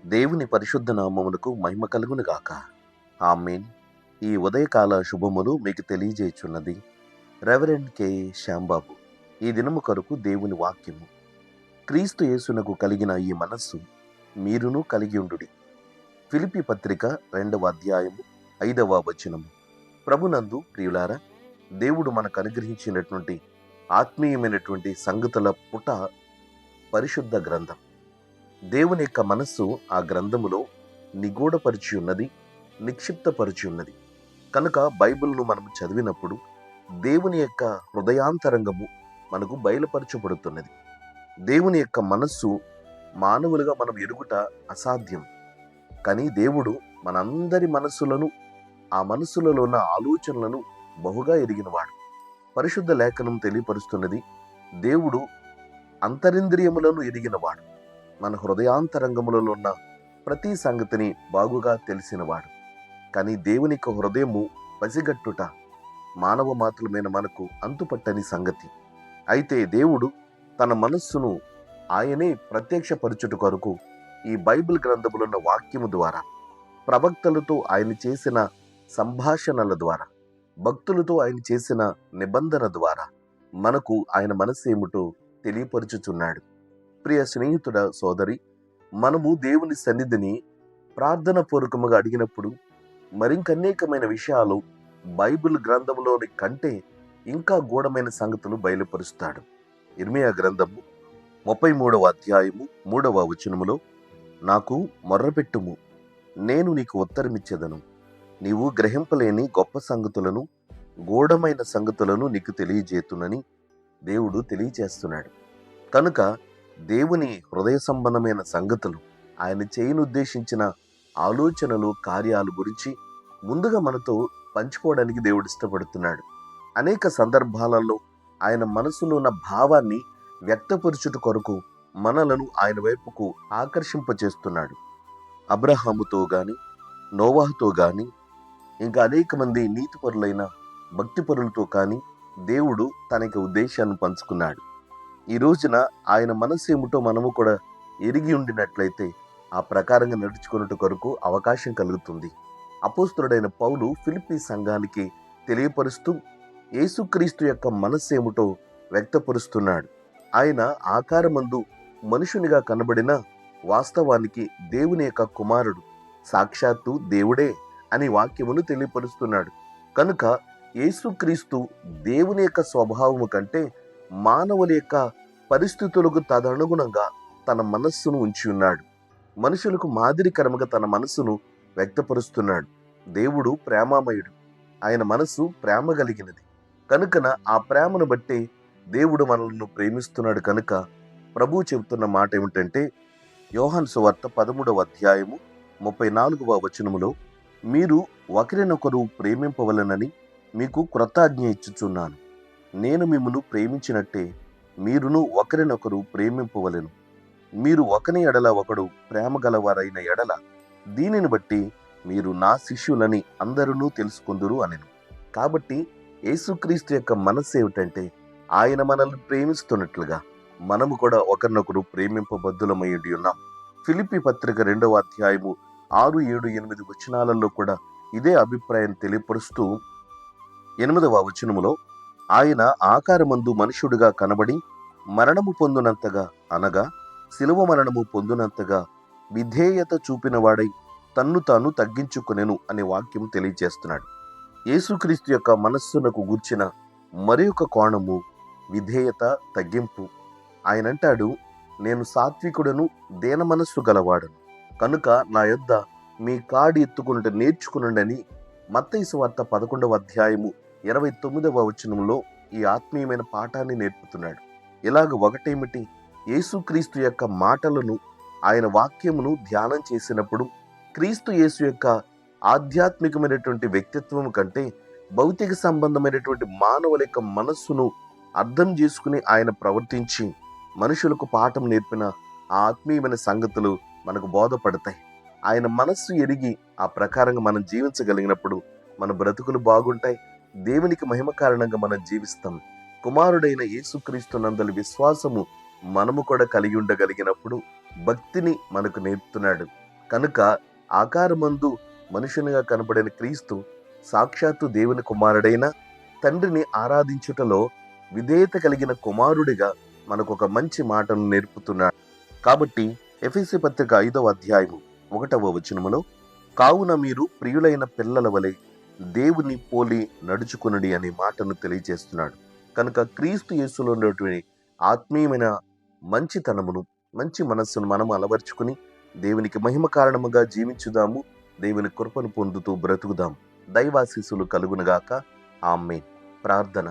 దేవుని పరిశుద్ధ నామమునకు మహిమ కలుగును గాక. ఆమేన్. ఈ ఉదయకాల శుభములు మీకు తెలియజేయుచున్నది రెవరెండ్ కె శ్యాంబాబు. ఈ దినము కొరకు దేవుని వాక్యము. క్రీస్తు యేసునకు కలిగిన ఈ మనస్సు మీరును కలిగి ఉండుడి. ఫిలిప్పీ పత్రిక 2వ అధ్యాయము 5వ వచనము. ప్రభునందు ప్రియులారా, దేవుడు మనకు అనుగ్రహించినటువంటి ఆత్మీయమైనటువంటి సంగతుల పుట పరిశుద్ధ గ్రంథం. దేవుని యొక్క మనస్సు ఆ గ్రంథములో నిగూఢపరిచి ఉన్నది, నిక్షిప్తపరిచి ఉన్నది. కనుక బైబిల్ను మనం చదివినప్పుడు దేవుని యొక్క హృదయాంతరంగము మనకు బయలుపరచబడుతున్నది. దేవుని యొక్క మనస్సు మానవులుగా మనం ఎరుగుట అసాధ్యం. కానీ దేవుడు మనందరి మనస్సులను, ఆ మనస్సులలో ఉన్న ఆలోచనలను బహుగా ఎరిగినవాడు. పరిశుద్ధ లేఖనం తెలియపరుస్తున్నది, దేవుడు అంతరింద్రియములను ఎరిగినవాడు. మన హృదయాంతరంగములలో ఉన్న ప్రతి సంగతిని బాగుగా తెలిసినవాడు. కానీ దేవుని యొక్క హృదయము పసిగట్టుట మానవ మాత్రమైన మనకు అంతుపట్టని సంగతి. అయితే దేవుడు తన మనస్సును ఆయనే ప్రత్యక్షపరచుట కొరకు ఈ బైబిల్ గ్రంథములో ఉన్న వాక్యము ద్వారా, ప్రవక్తలతో ఆయన చేసిన సంభాషణల ద్వారా, భక్తులతో ఆయన చేసిన నిబంధన ద్వారా మనకు ఆయన మనస్సు ఏమిటో తెలియపరుచుచున్నాడు. ప్రియ స్నేహితుడ, సోదరి, మనము దేవుని సన్నిధిని ప్రార్థన పూర్వకముగా అడిగినప్పుడు మరింకనేకమైన విషయాలు బైబిల్ గ్రంథంలోని కంటే ఇంకా గూఢమైన సంగతులు బయలుపరుస్తాడు. ఇర్మియా గ్రంథము 33వ అధ్యాయము 3వ వచనములో, నాకు మొర్రపెట్టుము, నేను నీకు ఉత్తరమిచ్చేదను, నీవు గ్రహింపలేని గొప్ప సంగతులను, గూఢమైన సంగతులను నీకు తెలియజేతునని దేవుడు తెలియజేస్తున్నాడు. కనుక దేవుని హృదయ సంబంధమైన సంగతులు, ఆయన చేయనుద్దేశించిన ఆలోచనలు, కార్యాలు గురించి ముందుగా మనతో పంచుకోవడానికి దేవుడు ఇష్టపడుతున్నాడు. అనేక సందర్భాలలో ఆయన మనసులో ఉన్న భావాన్ని వ్యక్తపరచుట కొరకు మనలను ఆయన వైపుకు ఆకర్షింపచేస్తున్నాడు. అబ్రహాముతో గాని, నోవాహుతో గాని, ఇంకా అనేక మంది నీతిపరులైన భక్తిపరులతో కానీ దేవుడు తనకి ఉద్దేశాన్ని పంచుకున్నాడు. ఈ రోజున ఆయన మనసు ఏమిటో మనము కూడా ఎరిగి ఉండినట్లయితే ఆ ప్రకారంగా నడుచుకున్నట్టు కొరకు అవకాశం కలుగుతుంది. అపోస్తలుడైన పౌలు ఫిలిప్పీ సంఘానికి తెలియపరుస్తూ యేసుక్రీస్తు యొక్క మనస్సు ఏమిటో వ్యక్తపరుస్తున్నాడు. ఆయన ఆకారమందు మనుషునిగా కనబడిన వాస్తవానికి దేవుని యొక్క కుమారుడు, సాక్షాత్తు దేవుడే అని వాక్యమును తెలియపరుస్తున్నాడు. కనుక యేసుక్రీస్తు దేవుని యొక్క స్వభావము కంటే మానవుల యొక్క పరిస్థితులకు తదనుగుణంగా తన మనస్సును ఉంచి ఉన్నాడు. మనుషులకు మాదిరికరముగా తన మనస్సును వ్యక్తపరుస్తున్నాడు. దేవుడు ప్రేమామయుడు, ఆయన మనస్సు ప్రేమ కలిగినది. కనుకన ఆ ప్రేమను బట్టి దేవుడు మనల్ని ప్రేమిస్తున్నాడు. కనుక ప్రభువు చెబుతున్న మాట ఏమిటంటే, యోహాను సువార్త 13వ అధ్యాయము 34వ వచనములో, మీరు ఒకరినొకరు ప్రేమింపవలెనని మీకు క్రొత్త ఆజ్ఞ ఇచ్చుచున్నాను, నేను మిమ్మును ప్రేమించినట్టే మీరును ఒకరినొకరు ప్రేమింపవలెను. మీరు ఒకని ఎడల ఒకడు ప్రేమ గలవారైన ఎడల దీనిని బట్టి మీరు నా శిష్యులని అందరూ తెలుసుకుందురు అనెను. కాబట్టి యేసుక్రీస్తు యొక్క మనస్సు ఏమిటంటే, ఆయన మనల్ని ప్రేమిస్తున్నట్లుగా మనము కూడా ఒకరినొకరు ప్రేమింపబద్ధులమై ఉన్నాం. ఫిలిప్పీ పత్రిక 2వ అధ్యాయము 6, 7, 8 వచనాలలో కూడా ఇదే అభిప్రాయం తెలియపరుస్తూ 8వ వచనములో, ఆయన ఆకారమందు మనుష్యుడిగా కనబడి మరణము పొందునంతగా, అనగా శిలువ మరణము పొందునంతగా విధేయత చూపినవాడై తన్ను తాను తగ్గించుకొనెను అనే వాక్యం తెలియజేస్తున్నాడు. యేసుక్రీస్తు యొక్క మనస్సునకు గూర్చిన మరి ఒక కోణము విధేయత, తగ్గింపు. ఆయన అంటాడు, నేను సాత్వికుడను, దేన మనస్సు గలవాడను, కనుక నా యొద్ద మీ కాడి ఎత్తుకునుట నేర్చుకునుడని మత్తయి సువార్త 11వ అధ్యాయము 29వ వచనంలో ఈ ఆత్మీయమైన పాఠాన్ని నేర్పుతున్నాడు. ఇలాగ ఒకటేమిటి, యేసుక్రీస్తు యొక్క మాటలను, ఆయన వాక్యమును ధ్యానం చేసినప్పుడు క్రీస్తు యేసు యొక్క ఆధ్యాత్మికమైనటువంటి వ్యక్తిత్వం కంటే భౌతిక సంబంధమైనటువంటి మానవుల యొక్క మనస్సును అర్థం చేసుకుని ఆయన ప్రవర్తించి మనుషులకు పాఠం నేర్పిన ఆ ఆత్మీయమైన సంగతులు మనకు బోధపడతాయి. ఆయన మనస్సు ఎరిగి ఆ ప్రకారంగా మనం జీవించగలిగినప్పుడు మన బ్రతుకులు బాగుంటాయి. దేవునికి మహిమ కారణంగా మనం జీవిస్తాం. కుమారుడైన యేసుక్రీస్తు నందలి విశ్వాసము మనము కూడా కలిగి ఉండగలిగినప్పుడు భక్తిని మనకు నేర్పుతున్నాడు. కనుక ఆకారమందు మనుషునిగా కనబడిన క్రీస్తు సాక్షాత్తు దేవుని కుమారుడైన తండ్రిని ఆరాధించుటలో విధేయత కలిగిన కుమారుడిగా మనకు ఒక మంచి మాటను నేర్పుతున్నాడు. కాబట్టి ఎఫెసీ పత్రిక 5వ అధ్యాయము 1వ వచనములో, కావున మీరు ప్రియులైన పిల్లల వలె దేవుని పోలి నడుచుకునుడి అనే మాటను తెలియజేస్తున్నాడు. కనుక క్రీస్తు యేసులో ఉన్నటువంటి ఆత్మీయమైన మంచితనమును, మంచి మనస్సును మనం అలవర్చుకుని దేవునికి మహిమ కారణముగా జీవించుదాము. దేవుని కృపను పొందుతూ బ్రతుకుదాం. దైవాశీస్సులు కలుగునుగాక. ఆమేన్. ప్రార్థన.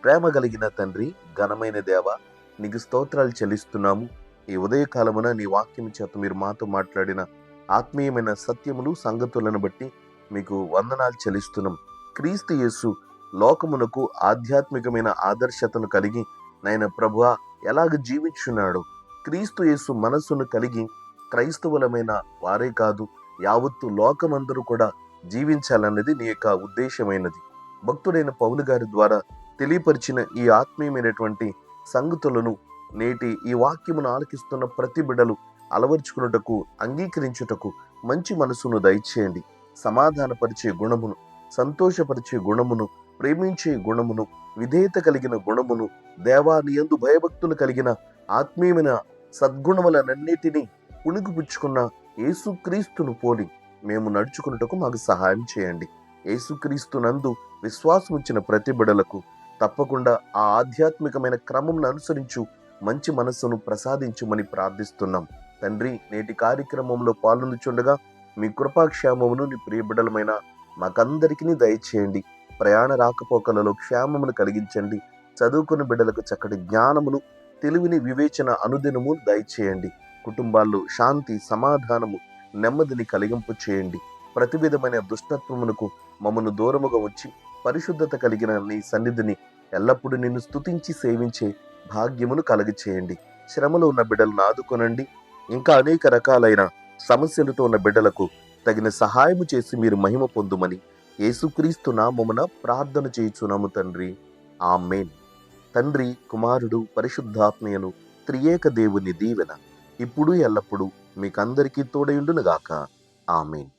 ప్రేమ కలిగిన తండ్రి, ఘనమైన దేవ, నీకు స్తోత్రాలు చెల్లిస్తున్నాము. ఈ ఉదయకాలమున నీ వాక్యం చేత మీరు మాతో మాట్లాడిన ఆత్మీయమైన సత్యములు, సంగతులను బట్టి మీకు వందనాలు చెల్లిస్తున్నాం. క్రీస్తు యేసు లోకమునకు ఆధ్యాత్మికమైన ఆదర్శతను కలిగి నాయన ప్రభువా ఎలాగ జీవించున్నాడు, క్రీస్తు యేసు మనస్సును కలిగి క్రైస్తవులమైన వారే కాదు, యావత్తు లోకమందరూ కూడా జీవించాలన్నది నీ యొక్క ఉద్దేశమైనది. భక్తుడైన పౌలు గారి ద్వారా తెలియపరిచిన ఈ ఆత్మీయమైనటువంటి సంగతులను నేటి ఈ వాక్యమును ఆలకిస్తున్న ప్రతి బిడ్డలు అలవర్చుకున్నటకు, అంగీకరించుటకు మంచి మనసును దయచేయండి. సమాధానపరిచే గుణమును, సంతోషపరిచే గుణమును, ప్రేమించే గుణమును, విధేయత కలిగిన గుణమును, దేవాని యందు భయభక్తులు కలిగిన ఆత్మీయమైన సద్గుణములనన్నిటినీ పుణికిపుచ్చుకున్న యేసుక్రీస్తును పోలి మేము నడుచుకున్నటకు మాకు సహాయం చేయండి. యేసుక్రీస్తు నందు విశ్వాసం ఉంచిన ప్రతి బిడలకు తప్పకుండా ఆ ఆధ్యాత్మికమైన క్రమంను అనుసరించు మంచి మనస్సును ప్రసాదించుమని ప్రార్థిస్తున్నాం. తండ్రి, నేటి కార్యక్రమంలో పాల్గొనుచుండగా మీ కృపాక్షేమమును నీ ప్రియ బిడ్డలమైన మాకందరికీ దయచేయండి. ప్రయాణ రాకపోకలలో క్షేమమును కలిగించండి. చదువుకున్న బిడ్డలకు చక్కటి జ్ఞానమును, తెలివిని, వివేచన అనుదినము దయచేయండి. కుటుంబాల్లో శాంతి, సమాధానము, నెమ్మదిని కలిగింపు చేయండి. ప్రతి విధమైన దుష్టత్వమునకు మమ్మను దూరముగా వచ్చి పరిశుద్ధత కలిగిన నీ సన్నిధిని ఎల్లప్పుడూ నిన్ను స్తుతించి సేవించే భాగ్యమును కలగచేయండి. శ్రమలో ఉన్న బిడ్డలను ఆదుకొనండి. ఇంకా అనేక రకాలైన సమస్యలతో ఉన్న బిడ్డలకు తగిన సహాయము చేసి మీరు మహిమ పొందుమని యేసుక్రీస్తు నామమున ప్రార్థన చేయుచున్నాము తండ్రి. ఆమేన్. తండ్రి, కుమారుడు, పరిశుద్ధాత్మయను త్రియేక దేవుని దీవెన ఇప్పుడు ఎల్లప్పుడూ మీకందరికీ తోడయుండునుగాక. ఆమేన్.